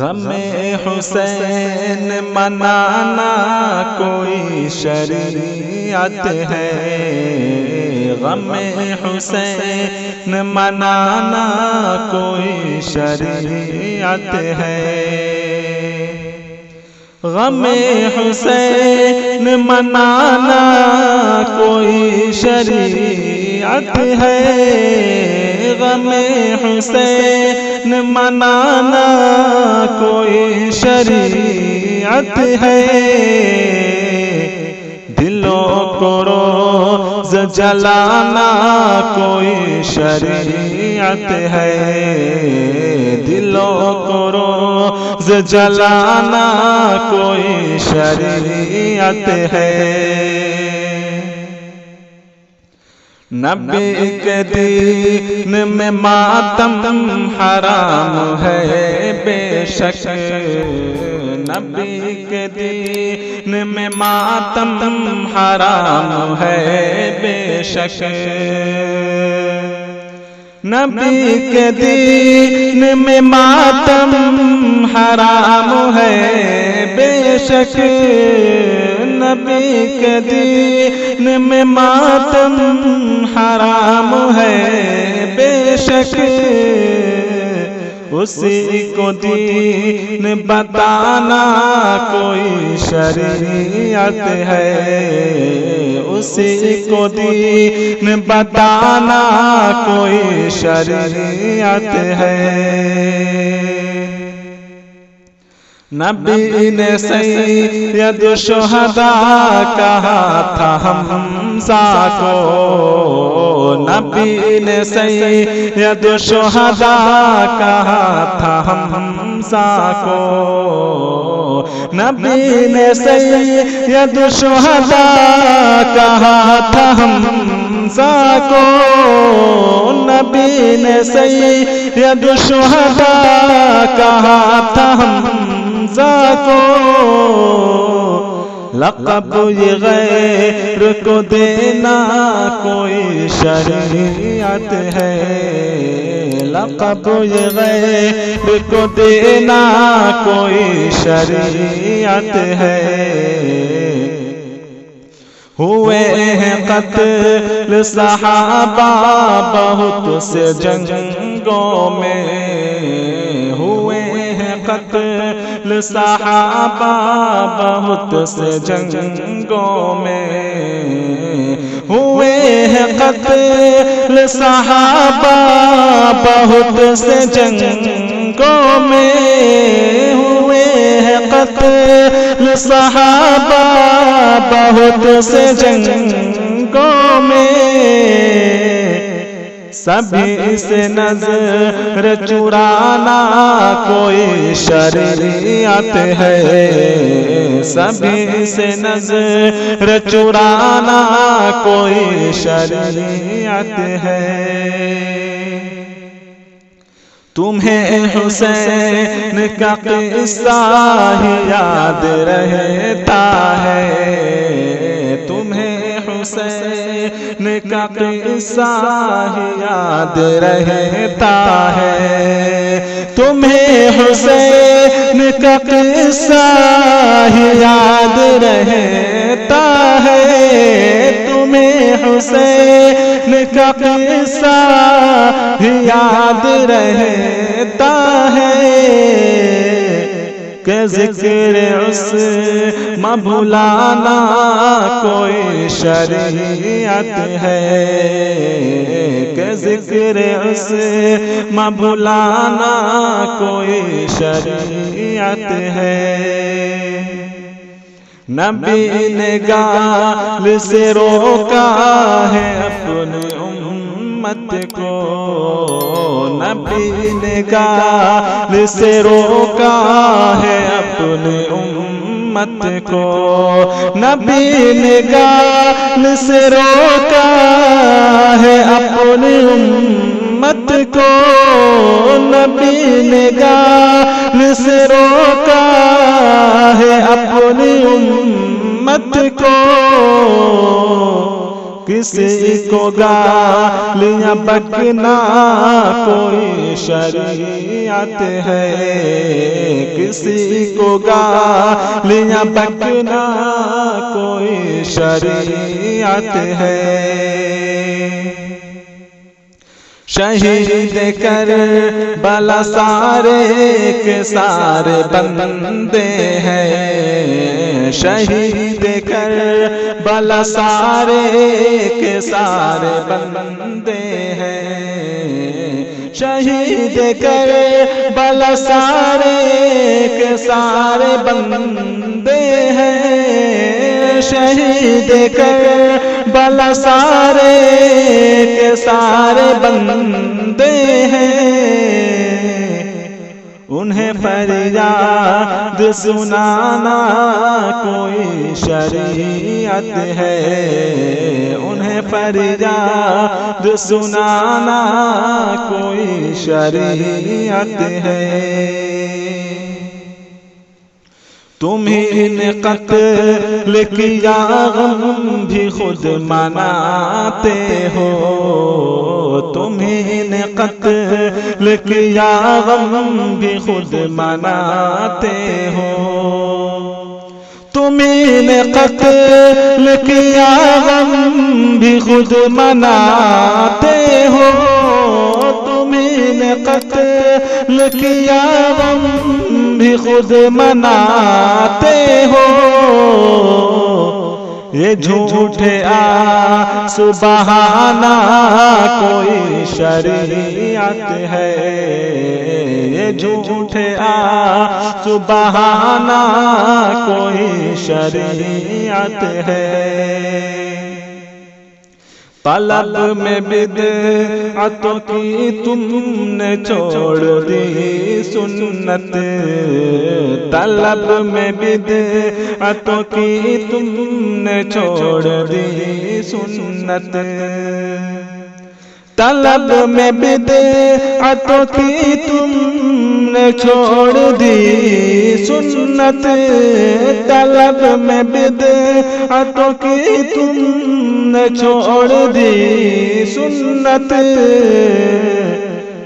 غم حسین منانا کوئی شریعت ہے، غم حسین منانا کوئی شریعت ہے، غم حسین منانا کوئی شریعت ہے، غم حسین منانا کوئی شریعت ہے، دلوں کو روز جلانا کوئی شریعت ہے، دلوں کو روز جلانا کوئی شریعت ہے، نبی کے دین میں ماتم حرام ہے بے شک، نبی کے دین میں ماتم حرام ہے بے شک، نبی کے دین میں ماتم حرام ہے بے شک، نبی کے دین میں ماتم حرام ہے بے شک، اسی کو دین بتانا کوئی شریعت ہے، اسی کو دین بتانا کوئی شریعت ہے، نبی نے سید الشہداء کہا تھا حمزہ کو، نبی نے سید الشہداء کہا تھا حمزہ کو، نبی نے سید الشہداء کہا تھا حمزہ کو، نبی نے سید الشہداء کہا تھا حمزہ کو، لقب یہ غیر کو دینا کوئی شریعت ہے، لقب یہ غیر کو دینا کوئی شریعت ہے، ہوئے ہیں قتل صحابہ بہت سے جنگوں میں، ہوئے ہیں قتل صحابہ بہت سے جنگوں میں، ہوئے ہیں قتل صحابہ بہت سے جنگوں میں، ہوئے ہیں قتل صحابہ بہت سے جنگوں میں، سبھی سے نظر چرانا کوئی شریعت ہے، سبھی سے نظر چرانا کوئی شریعت ہے، تمہیں حسین کا قصہ ہی یاد رہتا ہے، تمہیں حسین کا قصہ ہی یاد رہتا ہے، تمہیں حسین کا قصہ ہی یاد رہتا ہے، تمہیں حسین کا قصہ ہی یاد رہتا ہے، کہ ذکر عصمت بھلانا کوئی شریعت ہے، کہ ذکر عصمت بھلانا کوئی شریعت ہے، نبی نے گال سے روکا ہے اپنی امت کو، نبی نے گال سے روکا ہے اپنی امت کو، نبی نے گال سے روکا ہے اپنی امت کو، نبی نے گال سے روکا ہے اپنی امت کو، کسی کو گالیاں بکنا کوئی شریعت ہے، کسی کو گالیاں بکنا کوئی شریعت ہے۔ شہید کربلا سارے کے سارے بندے ہیں، شہید کربلا سارے کے سارے بندے ہیں، شہید کربلا سارے کے سارے بندے ہیں، شہید کربلا سارے کے سارے بندے ہیں، انہیں فریاد سنانا کوئی شریعت ہے، انہیں فریاد سنانا کوئی شریعت ہے۔ تمہیں نے قتل کیا غم بھی خود مناتے ہو، تمہیں نے قتل کیا غم بھی خود مناتے ہو، تمہیں نے قتل کیا غم بھی خود مناتے ہو، تمہیں نے قتل کیا غم بھی خود مناتے ہو، یہ جھوٹے آنسو بہانا کوئی شریعت ہے، یہ جھوٹے آنسو بہانا کوئی شریعت ہے۔ طلب میں بدعتوں کی تم نے چھوڑ دی سنت، طلب میں بدعتوں کی تم نے چھوڑ دی سنت، طلب میں بدعتوں کی تم نے چھوڑ دی سنت، طلب میں بدعتوں کی تم نے چھوڑ دی سنت،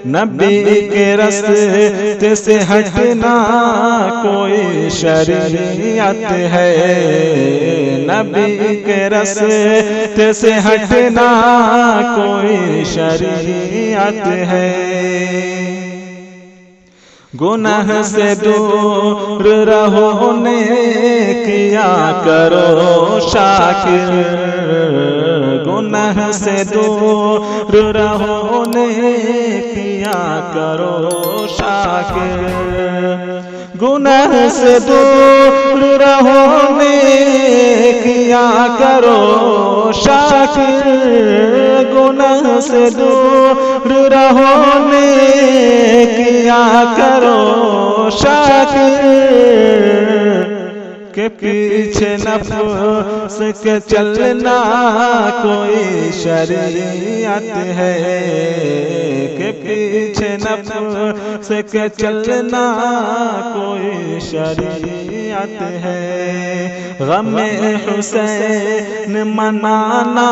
نبی کے راستے سے ہٹنا کوئی شریعت ہے، نبی کے راستے سے ہٹنا کوئی شریعت ہے۔ گناہ سے دور رہو نیکیاں کرو شاکر، گناہ سے دور رہو نیکیاں کرو شاکر، گناہ سے دور رہو نیکیاں کرو شاکر، گناہ سے دور رہو نیکیاں کرو شاکر، کہ پیچھے نفس کے چلنا کوئی شریعت ہے، کہ پیچھے نفس کے چلنا کوئی شریعت ہے، غم حسین منانا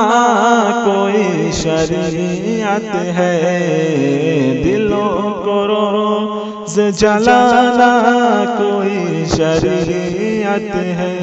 کوئی شریعت ہے، دلوں کو روز جلانا کوئی شریعت ہے۔